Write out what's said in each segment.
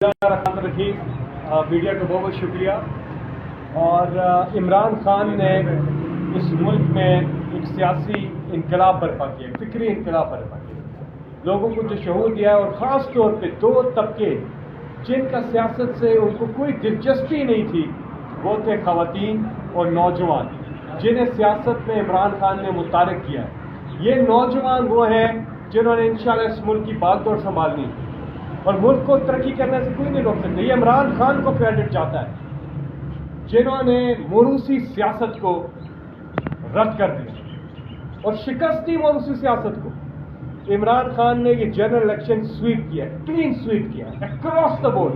Media का बहुत शुक्रिया। और इमरान खान ने इस मुल्क में एक सियासी इनकलाब बर्पा किया, फिक्री इनकलाब बर्पा किया, लोगों को जो शऊर दिया और ख़ास तौर पे दो तबके जिनका सियासत से उनको कोई दिलचस्पी नहीं थी, वो थे ख़वातीन और नौजवान, जिन्हें सियासत में इमरान खान ने मुतारिक किया। ये नौजवान वो हैं जिन्होंने इंशाल्लाह इस मुल्क की बागडोर संभालनी और मुल्क को तरक्की करने से कोई नहीं रोक सकता। ये इमरान खान को क्रेडिट जाता है जिन्होंने मोरूसी सियासत को रद्द कर दिया और शिकस्त दी मोरूसी सियासत को। इमरान खान ने ये जनरल इलेक्शन स्वीप किया, क्लीन स्वीप किया अक्रॉस द बोर्ड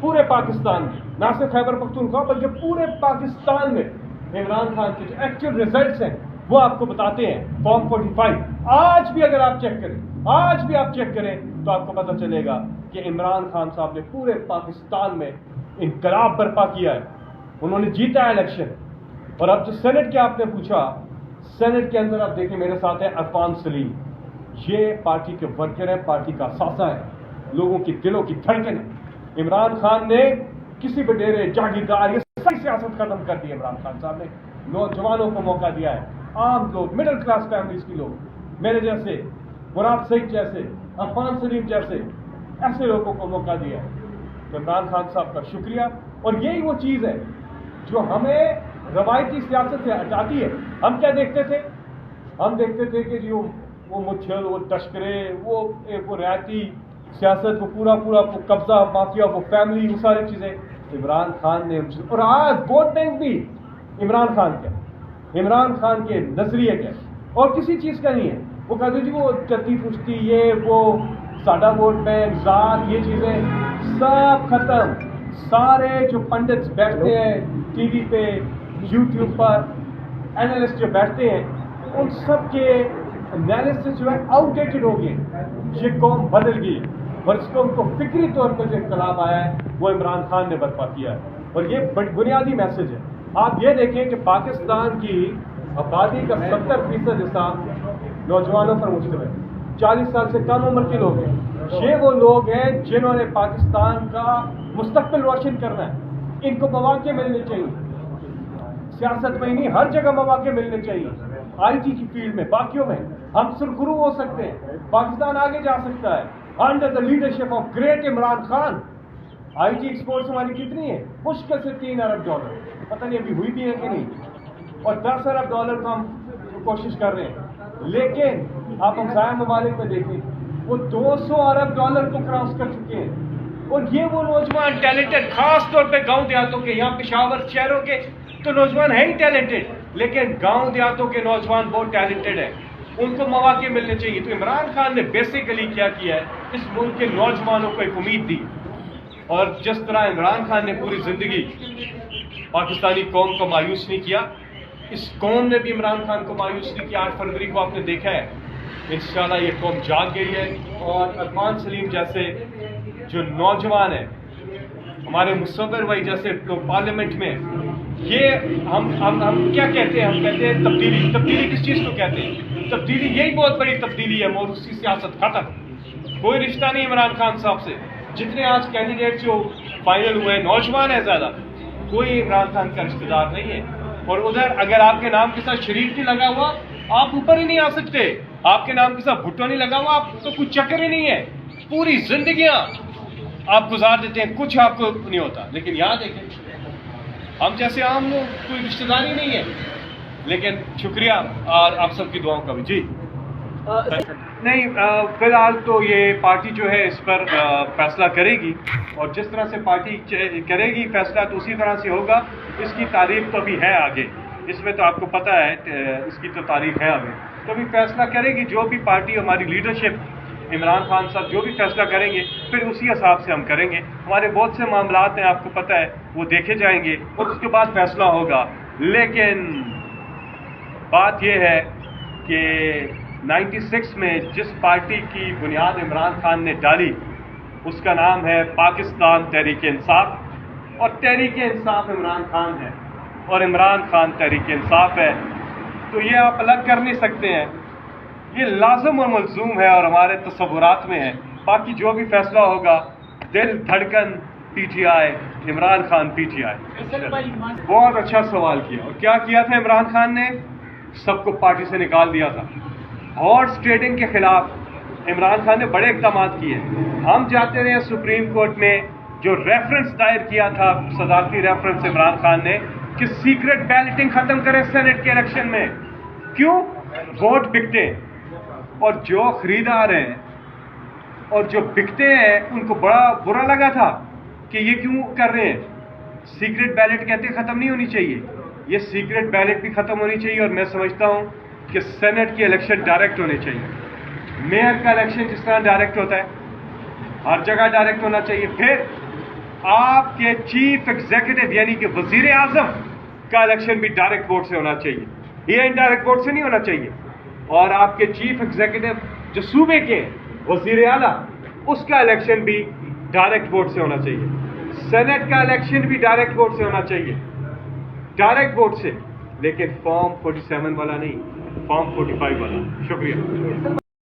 पूरे पाकिस्तान में, ना सिर्फ खैबर पख्तूनख्वा बल्कि पूरे पाकिस्तान में। इमरान खान के जो एक्चुअल रिजल्ट्स हैं वो आपको बताते हैं। फॉर्म 45 आज भी अगर आप चेक करें, आज भी आप चेक करें तो आपको पता चलेगा कि इमरान खान साहब ने पूरे पाकिस्तान में इनकलाब बर्पा किया है। उन्होंने जीता है इलेक्शन। और अब जो सेनेट के आपने पूछा, सेनेट के अंदर आप देखें मेरे साथ है अरफान सलीम, ये पार्टी के वर्कर हैं, पार्टी का सासा है, लोगों की दिलों की धड़कन है। इमरान खान ने किसी बडेरे जागीरदार ये सारी सियासत खत्म कर दी। इमरान खान साहब ने नौजवानों को मौका दिया है, आम लोग, मिडिल क्लास फैमिलीज के लोग, मेरे जैसे, मुराद सईद जैसे, अरफान सलीम जैसे, ऐसे लोगों को मौका दिया है। तो इमरान खान साहब का शुक्रिया। और यही वो चीज़ है जो हमें रवायती सियासत से हटाती है। हम क्या देखते थे? हम देखते थे कि जो वो मुच्छल, वो तस्करे, वो रैती सियासत, वो पूरा वो कब्जा माफिया, वो फैमिली, वो सारी चीज़ें इमरान खान ने। और आज वोट बैंक भी इमरान खान का, इमरान खान के नजरिए के और किसी चीज़ का नहीं है। वो कहते जी वो चत्ती पुश्ती, ये वो साडा वोट बैंक, जात, ये चीज़ें सब खत्म। सारे जो पंडित बैठते हैं टीवी पे, यूट्यूब पर, एनालिस्ट जो बैठते हैं, उन सब के एनालिसिस जो है आउटडेटेड हो गए। ये कौम बदल गई और इसको उनको फिक्री तौर पर जो इनकलाब आया है वो इमरान खान ने बर्पा किया है। और ये बुनियादी मैसेज है। आप ये देखें कि पाकिस्तान की आबादी का 70% हिस्सा नौजवानों पर मुश्तमिल है, 40 साल से कम उम्र के लोग हैं। ये वो लोग हैं जिन्होंने पाकिस्तान का मुस्तकबिल रोशन करना है। इनको मौके मिलने चाहिए, सियासत में ही नहीं, हर जगह मौके मिलने चाहिए। आईटी की फील्ड में, बाकियों में हम सुरखरू हो सकते हैं, पाकिस्तान आगे जा सकता है under the leadership of great Imran Khan. IT exports हमारी कितनी है? मुश्किल से $3 अरब, पता नहीं अभी हुई भी है कि नहीं, और $10 अरब तो हम कोशिश कर रहे हैं। लेकिन आप हमसाया ममालिक में देखें, वो $200 अरब को क्रॉस कर चुके हैं। और ये वो नौजवान टैलेंटेड, खास तौर पे गांव देहातों के, यहाँ पेशावर शहरों के तो नौजवान है ही टैलेंटेड, लेकिन गांव देहातों के नौजवान बहुत टैलेंटेड है, उनको मौके मिलने चाहिए। तो इमरान खान ने बेसिकली क्या किया है, इस मुल्क के नौजवानों को एक उम्मीद दी। और जिस तरह इमरान खान ने पूरी जिंदगी पाकिस्तानी कौम को मायूस नहीं किया, इस कौम ने भी इमरान खान को मायूस नहीं किया। 8 फरवरी को आपने देखा है, इंशाल्लाह ये कौम जाग गई है। और अरफान सलीम जैसे जो नौजवान है, हमारे मुसव्विर भाई जैसे लोग पार्लियामेंट में, ये हम क्या कहते हैं? हम कहते हैं तब्दीली। तब्दीली किस चीज़ को कहते हैं? तब्दीली यही बहुत बड़ी तब्दीली है। मोरूसी सियासत खत्म, कोई रिश्ता नहीं इमरान खान साहब से। जितने आज कैंडिडेट जो फाइनल हुए हैं, नौजवान है ज़्यादा, कोई इमरान खान का रिश्तेदार नहीं है। और उधर अगर आपके नाम के साथ शरीफ नहीं लगा हुआ, आप ऊपर ही नहीं आ सकते। आपके नाम के साथ भुट्टो नहीं लगा हुआ, आप तो कुछ चक्कर ही नहीं है। पूरी जिंदगियां आप गुजार देते हैं, कुछ आपको नहीं होता। लेकिन यहाँ देखें, हम जैसे आम लोग, कोई रिश्तेदारी नहीं है। लेकिन शुक्रिया और आप सबकी दुआओं का भी। जी नहीं, फिलहाल तो ये पार्टी जो है इस पर फैसला करेगी, और जिस तरह से पार्टी करेगी फैसला तो उसी तरह से होगा। इसकी तारीख तो अभी है आगे, इसमें तो आपको पता है, इसकी तो तारीख है अभी। तो अभी फैसला करेगी जो भी पार्टी, हमारी लीडरशिप, इमरान खान साहब जो भी फैसला करेंगे, फिर उसी हिसाब से हम करेंगे। हमारे बहुत से मामलात हैं, आपको पता है, वो देखे जाएंगे और उसके बाद फैसला होगा। लेकिन बात यह है कि 96 में जिस पार्टी की बुनियाद इमरान खान ने डाली, उसका नाम है पाकिस्तान तहरीक इंसाफ, और तहरीक इंसाफ इमरान खान है और इमरान खान तहरीक इंसाफ है। तो ये आप अलग कर नहीं सकते हैं, ये लाज़िम और मलज़ूम है और हमारे तसव्वुरात में है। बाकी जो भी फैसला होगा دل دھڑکن P T I, Imran Khan P T I. بہت اچھا سوال کیا. اور کیا کیا تھا عمران خان نے؟ سب کو پارٹی سے نکال دیا تھا. ہارس ٹریڈنگ کے خلاف عمران خان نے بڑے اقدامات کیے. ہم جاتے رہے سپریم کورٹ میں، جو ریفرنس دائر کیا تھا صدارتی ریفرنس عمران خان نے کہ سیکرٹ بیلٹنگ ختم کریں سینٹ کے الیکشن میں. کیوں؟ ووٹ بکتے ہیں، اور جو خریدار ہیں اور جو بکتے ہیں ان کو بڑا برا لگا تھا کہ یہ کیوں کر رہے ہیں. سیکرٹ بیلٹ کہتے ہیں ختم نہیں ہونی چاہیے. یہ سیکرٹ بیلٹ بھی ختم ہونی چاہیے، اور میں سمجھتا ہوں کہ سینٹ کی الیکشن ڈائریکٹ ہونے چاہیے. میئر کا الیکشن جس طرح ڈائریکٹ ہوتا ہے، ہر جگہ ڈائریکٹ ہونا چاہیے. پھر آپ کے چیف ایگزیکٹو یعنی کہ وزیر اعظم کا الیکشن بھی ڈائریکٹ ووٹ سے ہونا چاہیے، یہ انڈائریکٹ ووٹ سے نہیں ہونا چاہیے. اور آپ کے چیف ایگزیکٹو جو صوبے کے وزیر اعلیٰ، اس کا الیکشن بھی ڈائریکٹ ووٹ سے ہونا چاہیے. سینٹ کا الیکشن بھی ڈائریکٹ ووٹ سے ہونا چاہیے، ڈائریکٹ ووٹ سے، لیکن فارم 47 والا نہیں، فارم 45 والا. شکریہ.